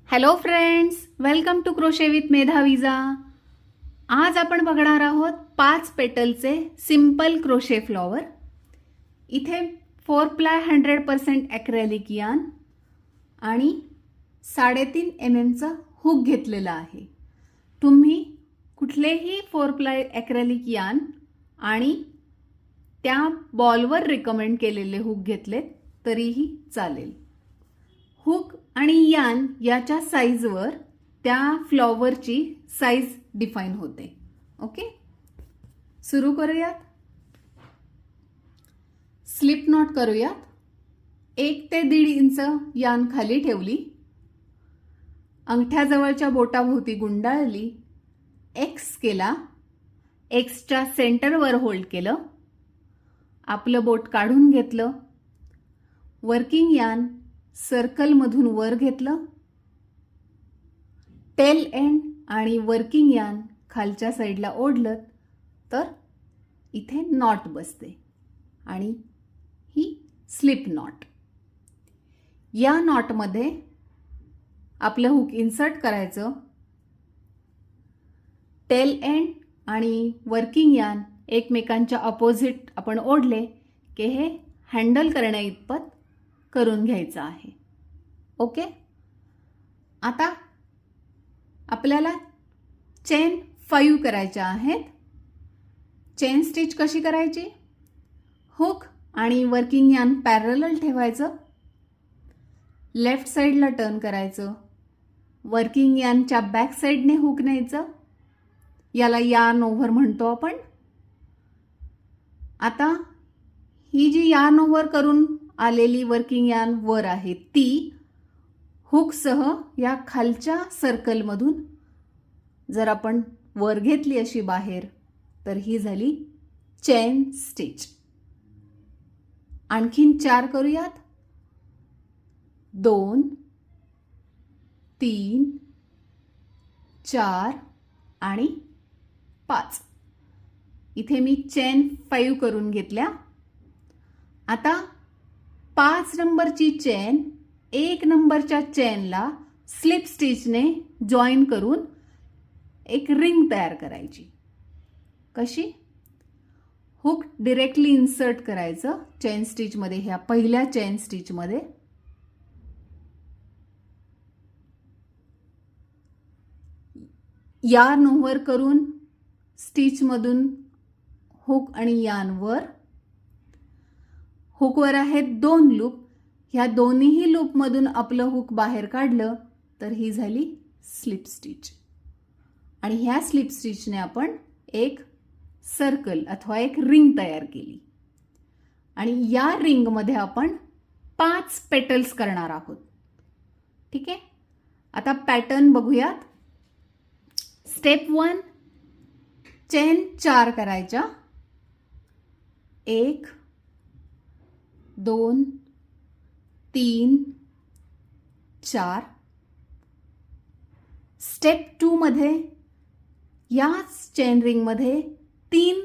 Hello friends, welcome to crochet with Medha Vija. आज आपण बघणार आहोत 5 पेटलचे सिंपल क्रोशे फ्लॉवर. इथे 4 प्लाय 100% ॲक्रेलिक यार्न आणि 3.5 mm हुक घेतलेला आहे. तुम्ही कुठलेही 4 प्लाय ॲक्रेलिक यार्न आणि त्या बॉलवर रिकमेंड केलेले हुक घेतलेत तरीही चालेल. हुक आणि यार्न याच्या साईजवर त्या फ्लॉवरची साईज डिफाईन होते. ओके, सुरू करूयात. स्लिप नॉट करूयात. 1 ते 1.5 इंच यार्न खाली ठेवली, अंगठ्याजवळच्या बोटाभोवती गुंडाळली, एक्स केला, एक्सच्या सेंटरवर होल्ड केलं, आपलं बोट काढून घेतलं, वर्किंग यार्न सर्कलमधून वर घेतलं, टेल एंड आणि वर्किंग यार्न खालच्या साईडला ओढलं तर इथे नॉट बसते आणि ही स्लिप नॉट. या नॉटमध्ये आपलं हुक इन्सर्ट करायचं. टेल एंड आणि वर्किंग यार्न एकमेकांच्या अपोजिट आपण ओढले की हे हँडल करण्या इतपत करून घ्यायचं आहे. ओके, आता आपल्याला चेन 5 करायच्या आहेत. चेन स्टिच कशी करायची? हुक आणि वर्किंग यार्न पॅरलल ठेवायचं, लेफ्ट साईडला टर्न करायचं, वर्किंग यार्नच्या बॅक साईडने हुक न्यायचं, याला यार्न ओव्हर म्हणतो आपण. आता ही जी यार्न ओव्हर करून आलेली वर्किंग यार्न वर आहे ती हुकसह या खालच्या सर्कलमधून जर आपण वर घेतली अशी बाहेर तर ही झाली चेन स्टिच. आणखीन 4 करूयात. 2, 3, 4 आणि 5. इथे मी चेन 5 करून घेतल्या. आता 5 नंबरची चेन 1 नंबरच्या चेनला स्लिप स्टिचने जॉईन करून एक रिंग तयार करायची. कशी? हुक डिरेक्टली इन्सर्ट करायचं चेन स्टिचमध्ये, ह्या पहिल्या चेन स्टिचमध्ये. यार्न ओव्हर करून स्टिचमधून हुक आणि यार्न वर. हुकवर आहेत 2 लूप. ह्या दोन्ही लूपमधून आपलं हुक बाहेर काढलं तर ही झाली स्लिप स्टिच. आणि ह्या स्लिप स्टिचने आपण एक सर्कल अथवा एक रिंग तयार केली. आणि या रिंगमध्ये आपण 5 पेटल्स करणार आहोत. ठीक आहे, आता पॅटर्न बघूयात. स्टेप 1, चेन 4 करायच्या. 1, 2, 3, 4. स्टेप 2 मध्ये याच चेन रिंगमध्ये 3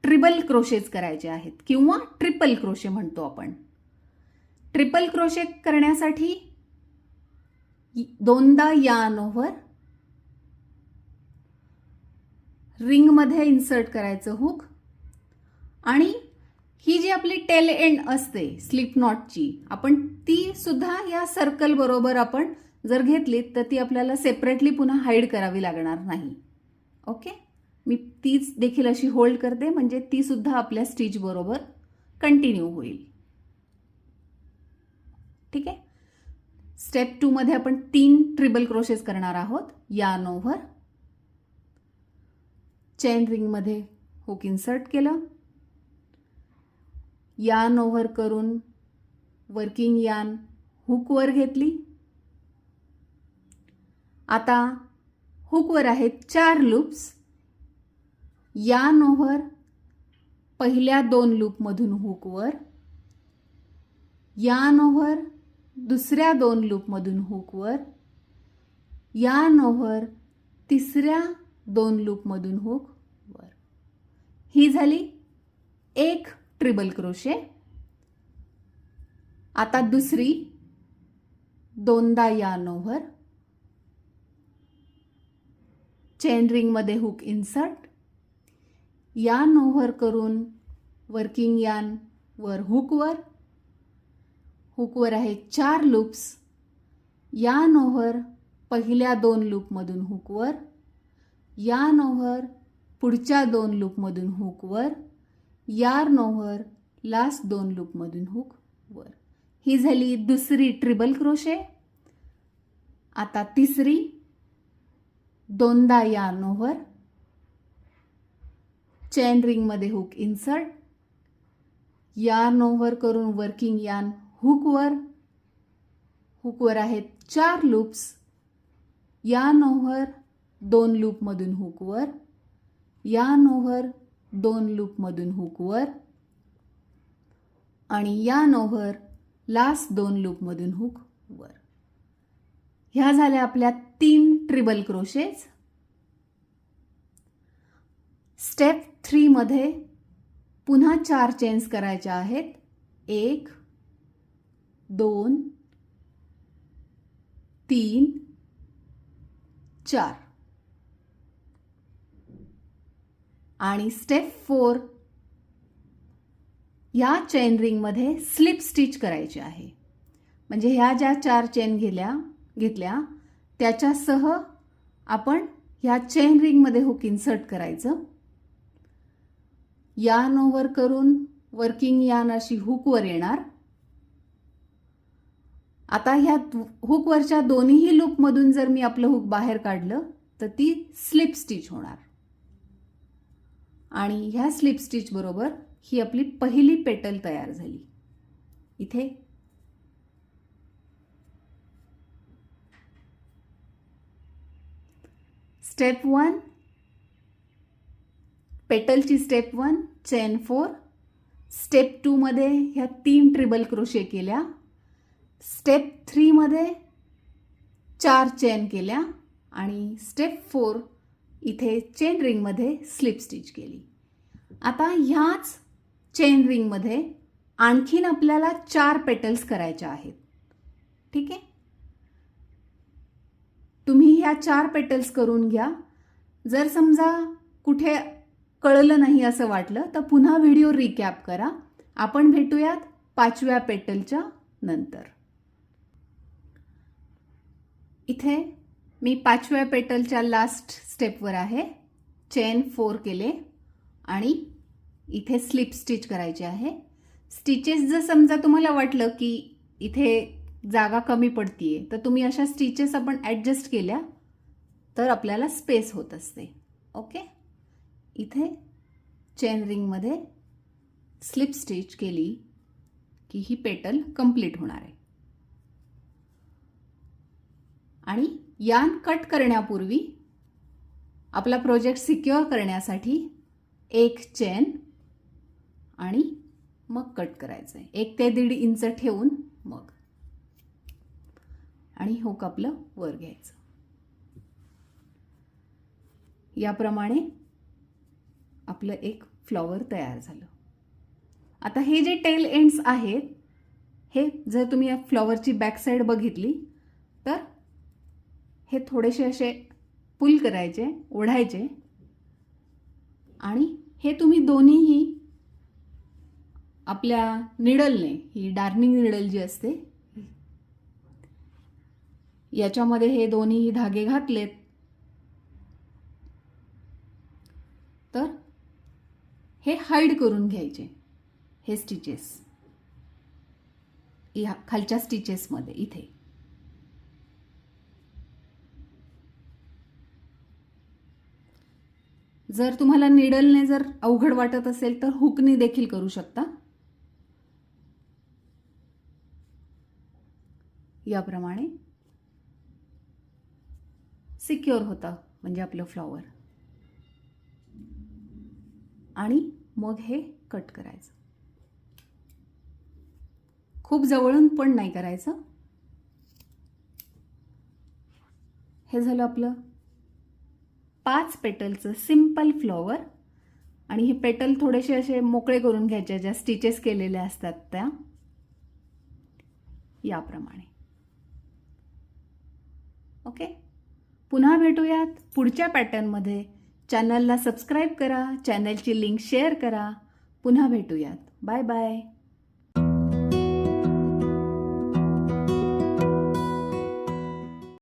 ट्रिपल क्रोशेज करायचे आहेत किंवा ट्रिपल क्रोशे म्हणतो आपण. ट्रिपल क्रोशे करण्यासाठी 2दा यार्न ओव्हर, रिंगमध्ये इन्सर्ट करायचं हुक आणि ही जी आपली टेल एंड असते स्लिप नॉटची, आपण ती सुद्धा या सर्कल बरोबर आपण जर घेतली तर ती आपल्याला सेपरेटली पुन्हा हाईड करावी लागणार नाही. ओके, मी तीच देखील अशी होल्ड करते म्हणजे ती सुद्धा आपल्या स्टिच बरोबर कंटिन्यू होईल. ठीक आहे, स्टेप 2 मध्ये आपण 3 ट्रिपल क्रोशेस करणार आहोत. यार्न ओव्हर, चेन रिंगमध्ये हुक इन्सर्ट केलं, यार्न ओव्हर करून वर्किंग यार्न हुकवर घेतली. आता हुकवर आहेत 4 लूप्स. यार्न ओव्हर पहिल्या 2 लूपमधून हुकवर, यार्न ओव्हर दुसऱ्या 2 लूपमधून हुकवर, यार्न ओव्हर तिसऱ्या 2 लूपमधून हुकवर. ही झाली एक ट्रिपल क्रोशे. आता दुसरी 2दा यार्न ओव्हर, चेन रिंगमध्ये हुक इन्सर्ट, यान ओव्हर करून वर्किंग यान वर हुकवर आहे 4 लूप्स, यान ओव्हर पहिल्या 2 लूपमधून हुकवर, यान ओव्हर पुढच्या 2 लूपमधून हुकवर, यार्न ओव्हर लास्ट 2 लूपमधून हुकवर. ही झाली दुसरी ट्रिपल क्रोशे. आता तिसरी, 2दा यार्न ओव्हर, चेन रिंगमध्ये हुक इन्सर्ट, यार्न ओव्हर करून वर्किंग यान हुकवर आहेत 4 लूप्स, यार्न ओव्हर 2 लूपमधून हुकवर, यार्न ओव्हर 2 लूपमधून हुकवर आणि यार्न ओव्हर लास्ट 2 लूपमधून हुकवर. ह्या झाल्या आपल्या 3 ट्रिपल क्रोशेज. स्टेप 3 मध्ये पुन्हा 4 चेन्स करायच्या आहेत. 1 2 3 4 आणि स्टेप 4 या चेन रिंगमध्ये स्लिप स्टिच करायची आहे. म्हणजे ह्या ज्या 4 चेन घेतल्या त्याच्यासह आपण ह्या चेन रिंगमध्ये हुक इन्सर्ट करायचं. यार्न ओव्हर करून वर्किंग यान अशी हुकवर येणार. आता ह्या हुकवरच्या दोन्हीही लूपमधून जर मी आपलं हुक बाहेर काढलं तर ती स्लिप स्टिच होणार. आणि ह्या स्लिप स्टिच बरोबर ही आपली पहिली पेटल तयार झाली. इथे स्टेप 1, पेटलची स्टेप 1 चेन 4. स्टेप 2 मध्ये ह्या 3 ट्रिपल क्रोशे केल्या. स्टेप 3 मध्ये 4 चेन केल्या आणि स्टेप 4 इथे चेन रिंगमध्ये स्लिप स्टिच केली. आता ह्याच चेन रिंगमध्ये आणखीन आपल्याला 4 पेटल्स करायच्या आहेत. ठीक आहे, तुम्ही ह्या 4 पेटल्स करून घ्या. जर समजा कुठे कळलं नाही असं वाटलं तर पुन्हा व्हिडिओ रिकॅप करा. आपण भेटूयात 5व्या पेटलच्या नंतर. इथे मी 5व्या पेटलच्या लास्ट स्टेपवर आहे. चेन 4 केले आणि इथे स्लिप स्टिच करायची आहे. स्टिचेस जर समजा तुम्हाला वाटलं की इथे जागा कमी पडतीये तर तुम्ही अशा स्टिचेस आपण ॲडजस्ट केल्या तर आपल्याला स्पेस होत असते. ओके, इथे चेन रिंगमध्ये स्लिप स्टिच केली की ही पेटल कंप्लीट होणार आहे. आणि यान कट करण्यापूर्वी आपला प्रोजेक्ट सिक्युअर करण्यासाठी 1 चेन आणि मग कट करायचं आहे. 1 ते 1.5 इंच ठेवून मग आणि हुक आपलं वर घ्यायचं. याप्रमाणे आपलं एक फ्लॉवर तयार झालं. आता हे जे टेल एंड्स आहेत हे जर तुम्ही या फ्लॉवरची बॅक साईड बघितली तर हे थोडेसे असे पुल करायचे, ओढायचे आणि हे तुम्ही दोन्हीही आपल्या निडलने, ही डार्निंग निडल जी असते याच्यामध्ये हे दोन्हीही धागे घातलेत तर हे हाईड करून घ्यायचे. हे स्टिचेस या खालच्या स्टिचेसमध्ये इथे जर तुम्हाला निडलने जर अवघड वाटत असेल तर हुकने देखील करू शकता. याप्रमाणे सिक्युअर होतं म्हणजे आपलं फ्लॉवर. आणि मग हे कट करायचं. खूप जवळून पण नाही करायचं. हे झालं आपलं 5 पेटलचं सिंपल फ्लॉवर. आणि हे पेटल थोडेसे असे मोकळे करून घ्यायचे, ज्या स्टिचेस केलेल्या असतात त्या याप्रमाणे. ओके, पुन्हा भेटूयात पुढच्या पॅटर्नमध्ये. चॅनलला सबस्क्राईब करा, चॅनलची लिंक शेअर करा. पुन्हा भेटूयात. Bye bye.